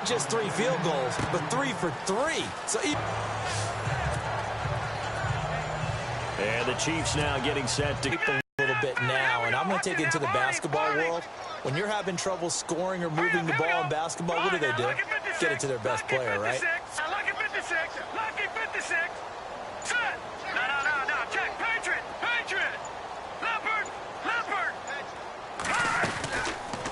just 3 field goals, but 3 for 3. So and the Chiefs now getting set to a little bit now, and I'm going to take it into the basketball world. When you're having trouble scoring or moving the ball in basketball, what do? Get it to their best player, right? Lucky 56. Lucky 56. Set. No. Check. Patriot. Leopard.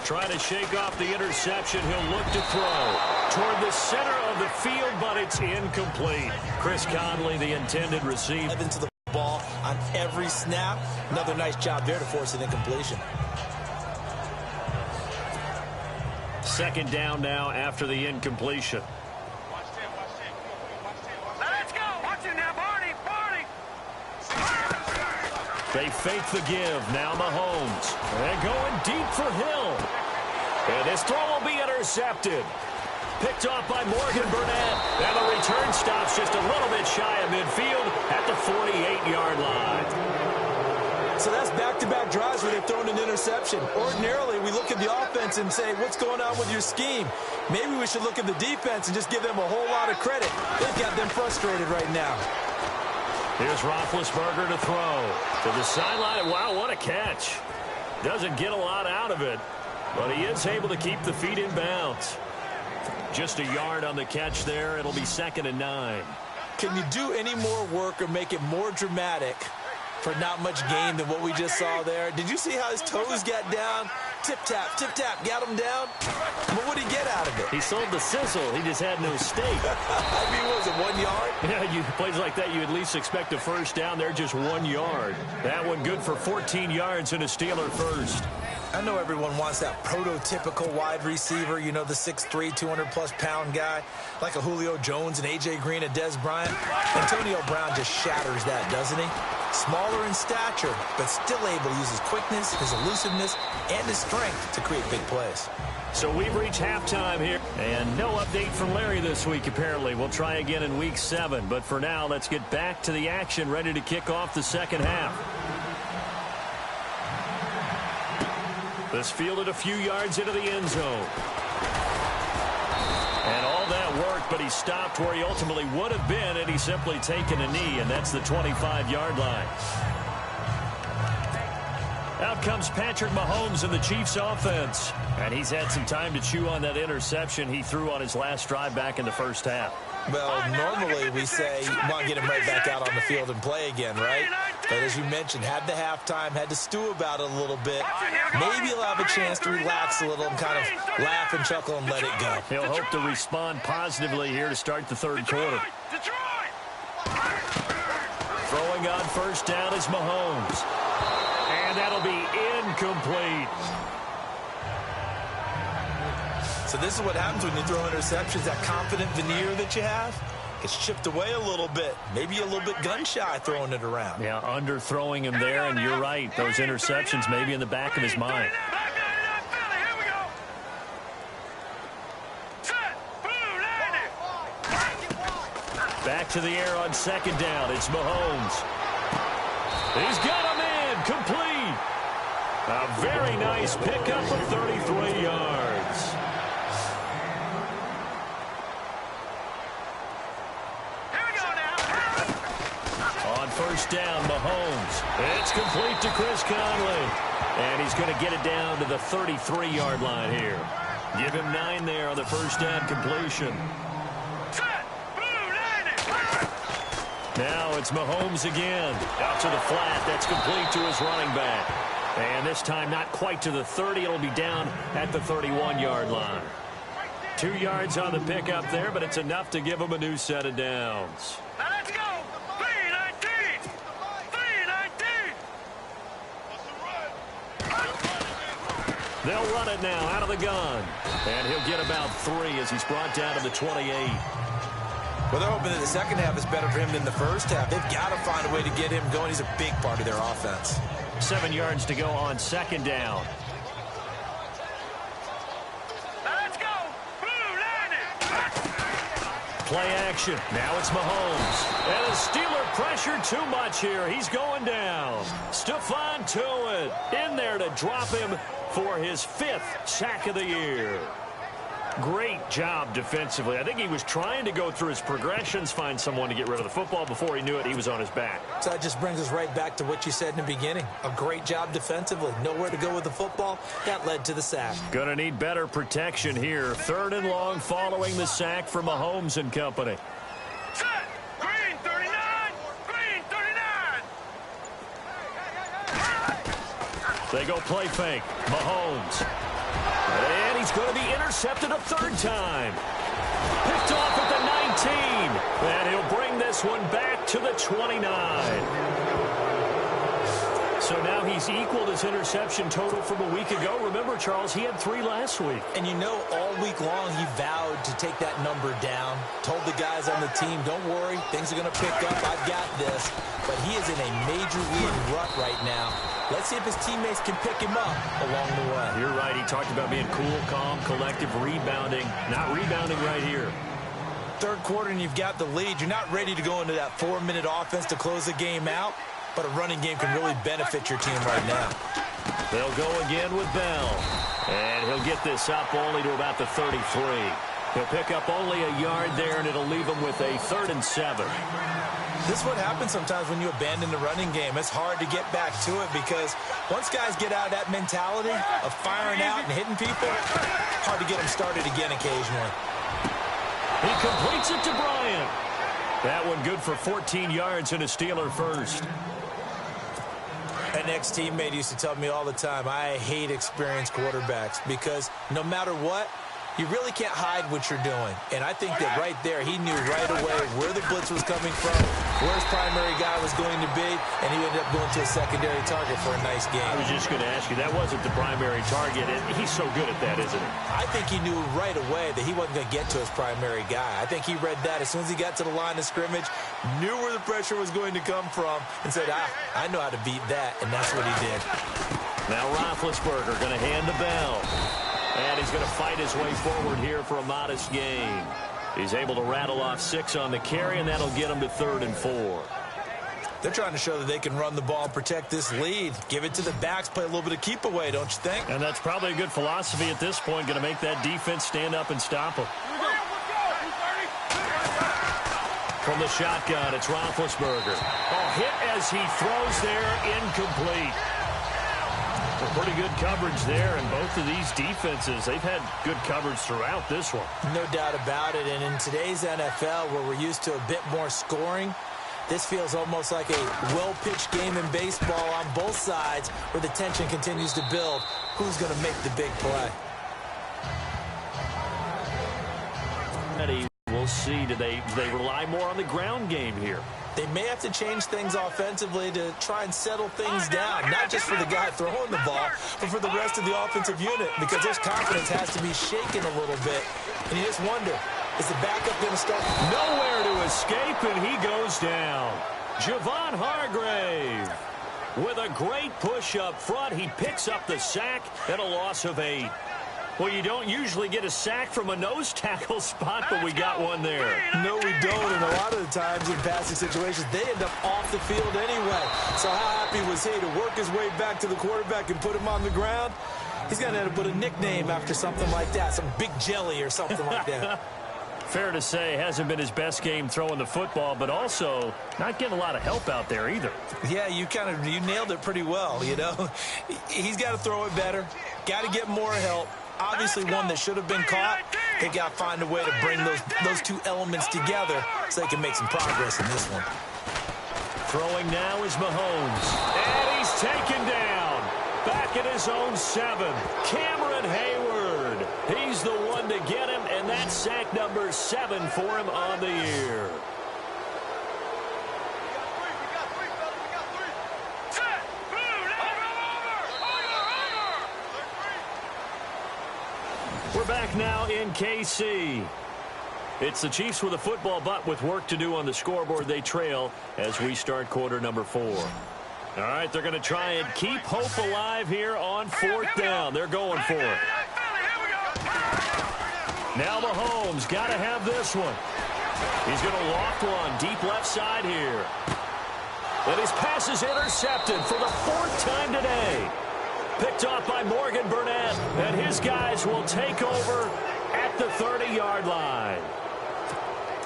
trying to shake off the interception. He'll look to throw toward the center of the field, but it's incomplete. Chris Conley, the intended receiver. Into the ball on every snap. Another nice job there to force an incompletion. Second down now after the incompletion. Let's go. Watch it now, Barney. They fake the give. Now Mahomes. They're going deep for Hill. And this throw will be intercepted. Picked off by Morgan Burnett. And the return stops just a little bit shy of midfield at the 48-yard line. So that's back-to-back drives where they've thrown an interception. Ordinarily, we look at the offense and say, what's going on with your scheme? Maybe we should look at the defense and just give them a whole lot of credit. They've got them frustrated right now. Here's Roethlisberger to throw. To the sideline. Wow, what a catch. Doesn't get a lot out of it, but he is able to keep the feet in bounds. Just a yard on the catch there. It'll be 2nd and 9. Can you do any more work or make it more dramatic for not much gain than what we just saw there? Did you see how his toes got down? Tip-tap, got him down. But what did he get out of it? He sold the sizzle. He just had no steak. I mean, was it 1 yard? Yeah, plays like that, you at least expect a first down. They're just 1 yard. That one good for 14 yards and a Steeler first. I know everyone wants that prototypical wide receiver, you know, the 6'3", 200-plus pound guy, like a Julio Jones and A.J. Green and Des Bryant. Antonio Brown just shatters that, doesn't he? Smaller in stature, but still able to use his quickness, his elusiveness, and his strength to create big plays. So we've reached halftime here, and no update from Larry this week, apparently. We'll try again in Week 7, but for now, let's get back to the action, ready to kick off the second half. This fielded a few yards into the end zone. And all that worked, but he stopped where he ultimately would have been, and he's simply taken a knee, and that's the 25-yard line. Out comes Patrick Mahomes in the Chiefs offense. And he's had some time to chew on that interception he threw on his last drive back in the first half. Well, normally we say you want to get him right back out on the field and play again, right? But as you mentioned, had the halftime, had to stew about it a little bit. Maybe he'll have a chance to relax a little and kind of laugh and chuckle and let it go. He'll hope to respond positively here to start the third quarter. Throwing on first down is Mahomes. And that'll be incomplete. So this is what happens when you throw interceptions. That confident veneer that you have gets chipped away a little bit. Maybe a little bit gun-shy throwing it around. Yeah, underthrowing him there, and you're right. Those interceptions may be in the back of his mind. Back to the air on second down. It's Mahomes. He's got him in. Complete. A very nice pickup of 33 yards. On first down, Mahomes. It's complete to Chris Conley. And he's going to get it down to the 33-yard line here. Give him 9 there on the first down completion. Now it's Mahomes again. Out to the flat. That's complete to his running back. And this time not quite to the 30. It'll be down at the 31-yard line. 2 yards on the pickup there, but it's enough to give him a new set of downs. Now let's go. 3-19. 3-19. They'll run it now out of the gun. And he'll get about 3 as he's brought down to the 28. Well, they're hoping that the second half is better for him than the first half. They've got to find a way to get him going. He's a big part of their offense. 7 yards to go on second down. Let's go. Play action. Now it's Mahomes. And the Steeler pressure too much here. He's going down. Stephon Tuitt in there to drop him for his 5th sack of the year. Great job defensively. I think he was trying to go through his progressions, find someone to get rid of the football. Before he knew it, he was on his back. So that just brings us right back to what you said in the beginning. A great job defensively. Nowhere to go with the football. That led to the sack. Going to need better protection here. 3rd and long following the sack from Mahomes and company. Set. Green 39. Green 39. They go play fake. Mahomes. And he's going to be intercepted a 3rd time. Picked off at the 19. And he'll bring this one back to the 29. So now he's equaled his interception total from a week ago. Remember, Charles, he had 3 last week. And you know, all week long he vowed to take that number down. Told the guys on the team, don't worry, things are going to pick up. I've got this. But he is in a major league rut right now. Let's see if his teammates can pick him up along the way. You're right. He talked about being cool, calm, collective, rebounding. Not rebounding right here. 3rd quarter and you've got the lead. You're not ready to go into that 4-minute offense to close the game out. But a running game can really benefit your team right now. They'll go again with Bell. And he'll get this up only to about the 33. He'll pick up only a yard there, and it'll leave him with a 3rd and 7. This is what happens sometimes when you abandon the running game. It's hard to get back to it because once guys get out of that mentality of firing out and hitting people, hard to get them started again occasionally. He completes it to Bryant. That one good for 14 yards and a Steeler first. An ex-teammate used to tell me all the time, I hate experienced quarterbacks because no matter what, you really can't hide what you're doing. And I think that right there, he knew right away where the blitz was coming from, where his primary guy was going to be, and he ended up going to a secondary target for a nice game. I was just going to ask you, that wasn't the primary target. He's so good at that, isn't he? I think he knew right away that he wasn't going to get to his primary guy. I think he read that as soon as he got to the line of scrimmage, knew where the pressure was going to come from, and said, I know how to beat that, and that's what he did. Now Roethlisberger going to hand to Bell. And he's going to fight his way forward here for a modest gain. He's able to rattle off 6 on the carry, and that'll get him to 3rd and 4. They're trying to show that they can run the ball and protect this lead. Give it to the backs, play a little bit of keep away, don't you think? And that's probably a good philosophy at this point, going to make that defense stand up and stop him. From the shotgun, it's Roethlisberger. Oh, hit as he throws there, incomplete. Pretty good coverage there, and both of these defenses, they've had good coverage throughout this one. No doubt about it, and in today's NFL, where we're used to a bit more scoring, this feels almost like a well-pitched game in baseball on both sides, where the tension continues to build. Who's going to make the big play? We'll see. Do they rely more on the ground game here? They may have to change things offensively to try and settle things down, not just for the guy throwing the ball, but for the rest of the offensive unit, because their confidence has to be shaken a little bit. And you just wonder, is the backup going to start? Nowhere to escape, and he goes down. Javon Hargrave with a great push up front. He picks up the sack and a loss of 8. Well, you don't usually get a sack from a nose tackle spot, but we got one there. No, we don't, and a lot of the times in passing situations, they end up off the field anyway. So how happy was he to work his way back to the quarterback and put him on the ground? He's going to end up with a nickname after something like that, some Big Jelly or something like that. Fair to say, hasn't been his best game throwing the football, but also not getting a lot of help out there either. Yeah, you nailed it pretty well, you know. He's got to throw it better, got to get more help. Obviously one that should have been caught. They got to find a way to bring those two elements together so they can make some progress in this one. Throwing now is Mahomes. And he's taken down. Back at his own 7. Cameron Hayward. He's the one to get him, and that's sack number 7 for him on the year. We're back now in KC. It's the Chiefs with a football, but with work to do on the scoreboard. They trail as we start quarter number 4. All right, they're going to try and keep hope alive here on 4th down. They're going for it. Now Mahomes got to have this one. He's going to loft one deep left side here. And his pass is intercepted for the 4th time today. Picked off by Morgan Burnett, and his guys will take over at at the 30-yard line.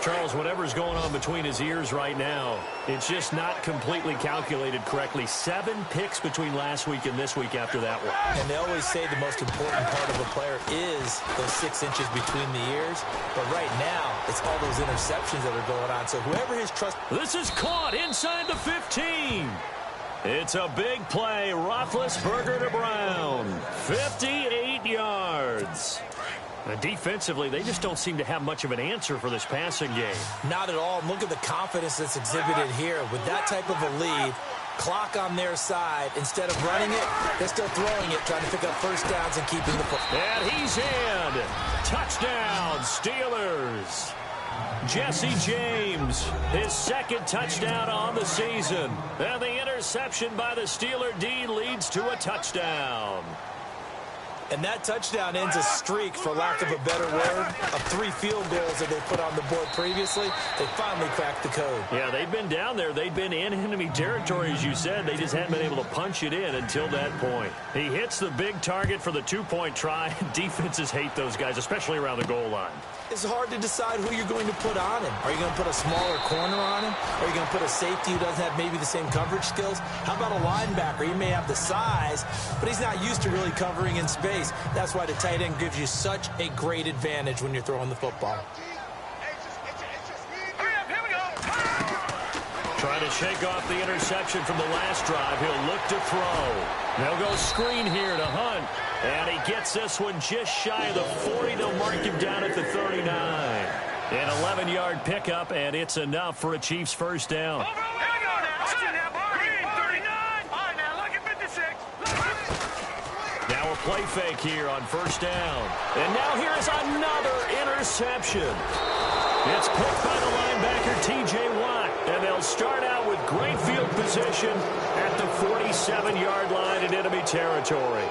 Charles, whatever's going on between his ears right now, it's just not completely calculated correctly. 7 picks between last week and this week after that one. And they always say the most important part of a player is those 6 inches between the ears. But right now, it's all those interceptions that are going on. So whoever his trust... This is caught inside the 15. It's a big play. Roethlisberger to Brown. 58 yards. Defensively, they just don't seem to have much of an answer for this passing game. Not at all. Look at the confidence that's exhibited here. With that type of a lead, clock on their side, instead of running it, they're still throwing it, trying to pick up first downs and keeping the football. And he's in. Touchdown, Steelers. Jesse James, his second touchdown on the season. And the interception by the Steeler D leads to a touchdown. And that touchdown ends a streak, for lack of a better word, of 3 field goals that they put on the board previously. They finally cracked the code. Yeah, they've been down there. They've been in enemy territory, as you said. They just hadn't been able to punch it in until that point. He hits the big target for the 2-point try. Defenses hate those guys, especially around the goal line. It's hard to decide who you're going to put on him. Are you going to put a smaller corner on him? Are you going to put a safety who doesn't have maybe the same coverage skills? How about a linebacker? He may have the size, but he's not used to really covering in space. That's why the tight end gives you such a great advantage when you're throwing the football. Trying to shake off the interception from the last drive. He'll look to throw. They'll go screen here to Hunt. And he gets this one just shy of the 40. They'll mark him down at the 39. An 11-yard pickup, and it's enough for a Chiefs first down. Now a play fake here on first down. And now here's another interception. It's picked by the linebacker, T.J. Watt. And they'll start out with great field position at the 47-yard line in enemy territory.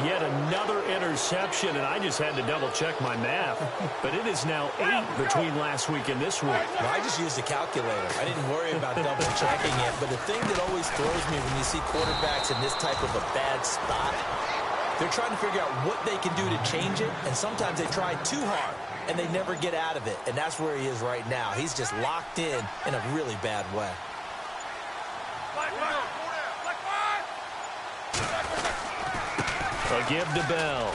Yet another interception, and I just had to double-check my math. But it is now 8 between last week and this week. Well, I just used a calculator. I didn't worry about double-checking it. But the thing that always throws me when you see quarterbacks in this type of a bad spot, they're trying to figure out what they can do to change it, and sometimes they try too hard, and they never get out of it. And that's where he is right now. He's just locked in a really bad way. A give to Bell.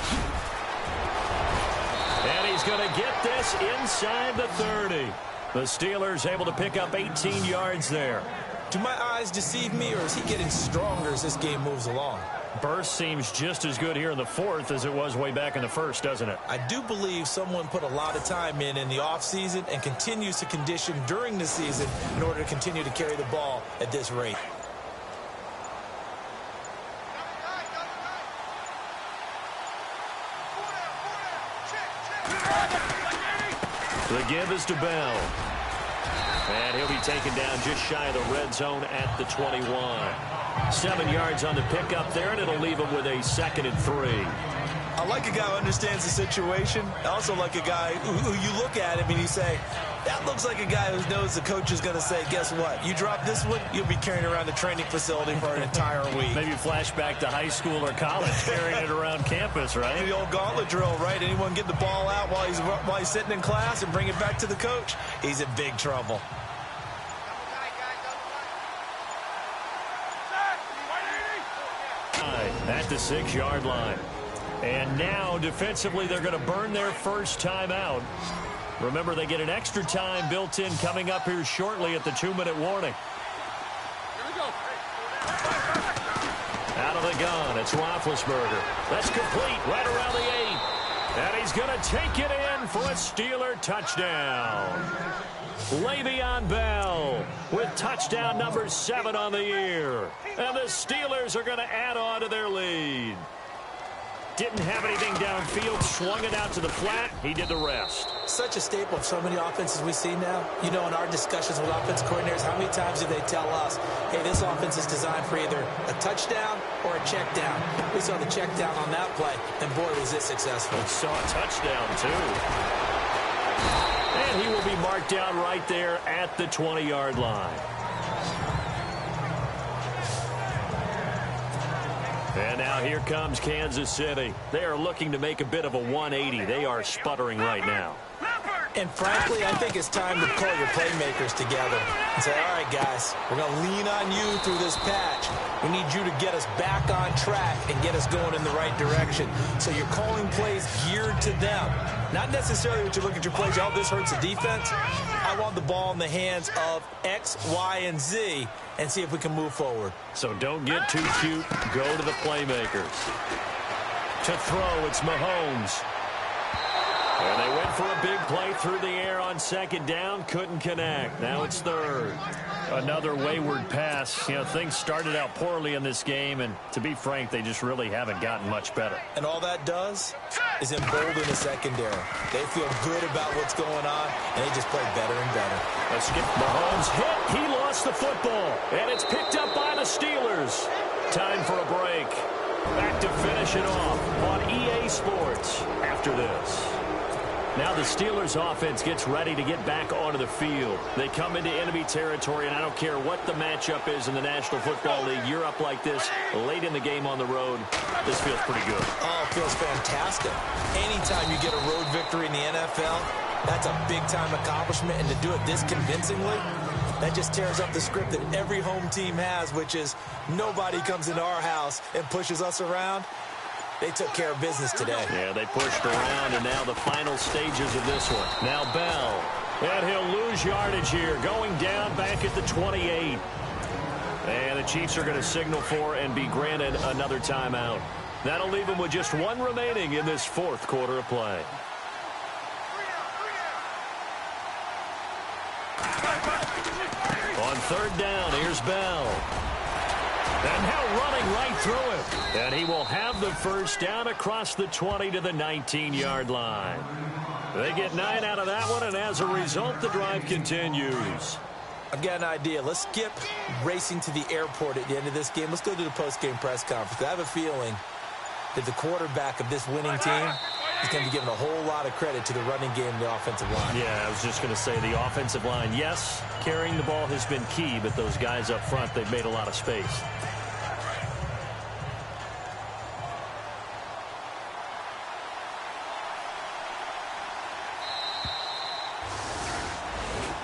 And he's going to get this inside the 30. The Steelers able to pick up 18 yards there. Do my eyes deceive me, or is he getting stronger as this game moves along? Burst seems just as good here in the 4th as it was way back in the 1st, doesn't it? I do believe someone put a lot of time in the offseason and continues to condition during the season in order to continue to carry the ball at this rate. The give is to Bell. And he'll be taken down just shy of the red zone at the 21. 7 yards on the pickup there, and it'll leave him with a 2nd and 3. I like a guy who understands the situation. I also like a guy who you look at him and you say, that looks like a guy who knows the coach is going to say, guess what? You drop this one, you'll be carrying around the training facility for an entire week. Maybe flashback to high school or college, carrying it around campus, right? The old gauntlet drill, right? Anyone get the ball out while he's sitting in class and bring it back to the coach? He's in big trouble. At the 6-yard line. And now, defensively, they're going to burn their first timeout. Remember, they get an extra time built in coming up here shortly at the 2-minute warning. Out of the gun, it's Roethlisberger. That's complete right around the 8. And he's going to take it in for a Steeler touchdown. Le'Veon Bell with touchdown number 7 on the year. And the Steelers are going to add on to their lead. Didn't have anything downfield, swung it out to the flat. He did the rest. Such a staple of so many offenses we see now. You know, in our discussions with offensive coordinators, how many times do they tell us, hey, this offense is designed for either a touchdown or a check down. We saw the check down on that play, and boy, was it successful. We saw a touchdown, too. And he will be marked down right there at the 20-yard line. And now here comes Kansas City. They are looking to make a bit of a 180. They are sputtering right now. And frankly, I think it's time to call your playmakers together and say, all right, guys, we're going to lean on you through this patch. We need you to get us back on track and get us going in the right direction. So you're calling plays geared to them. Not necessarily what you look at your plays, oh, this hurts the defense. I want the ball in the hands of X, Y, and Z and see if we can move forward. So don't get too cute. Go to the playmakers. To throw, it's Mahomes. And they went for a big play through the air on second down. Couldn't connect. Now it's third. Another wayward pass. You know, things started out poorly in this game, and to be frank, they just really haven't gotten much better. And all that does is embolden the secondary. They feel good about what's going on, and they just play better and better. Let's get Mahomes hit. He lost the football, and it's picked up by the Steelers. Time for a break. Back to finish it off on EA Sports after this. Now the Steelers offense gets ready to get back onto the field. They come into enemy territory, and I don't care what the matchup is in the National Football League. You're up like this late in the game on the road. This feels pretty good. Oh, it feels fantastic. Anytime you get a road victory in the NFL, that's a big-time accomplishment, and to do it this convincingly, that just tears up the script that every home team has, which is nobody comes into our house and pushes us around. They took care of business today. Yeah, they pushed around, and now the final stages of this one. Now Bell, and he'll lose yardage here, going down back at the 28. And the Chiefs are going to signal for and be granted another timeout. That'll leave them with just one remaining in this fourth quarter of play. On third down, here's Bell. And now running right through it. And he will have the first down across the 20 to the 19-yard line. They get 9 out of that one, and as a result, the drive continues. I've got an idea. Let's skip racing to the airport at the end of this game. Let's go to the post-game press conference. I have a feeling that the quarterback of this winning team is going to be given a whole lot of credit to the running game and the offensive line. Yeah, I was just going to say the offensive line, yes, carrying the ball has been key, but those guys up front, they've made a lot of space.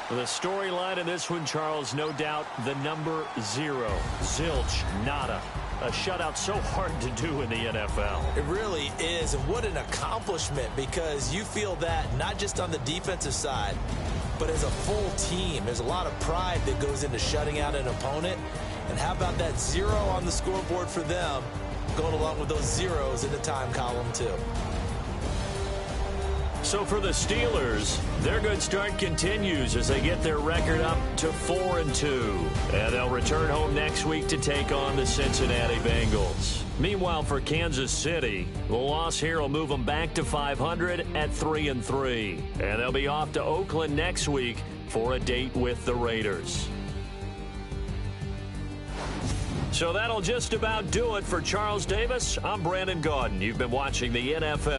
The storyline in this one, Charles, no doubt the number 0. Zilch, nada. A shutout so hard to do in the NFL. It really is, and what an accomplishment, because you feel that not just on the defensive side, but as a full team. There's a lot of pride that goes into shutting out an opponent, and how about that 0 on the scoreboard for them, going along with those zeros in the time column too. So for the Steelers, their good start continues as they get their record up to 4-2. And they'll return home next week to take on the Cincinnati Bengals. Meanwhile, for Kansas City, the loss here will move them back to 500 at 3-3. And they'll be off to Oakland next week for a date with the Raiders. So that'll just about do it for Charles Davis. I'm Brandon Gaudin. You've been watching the NFL.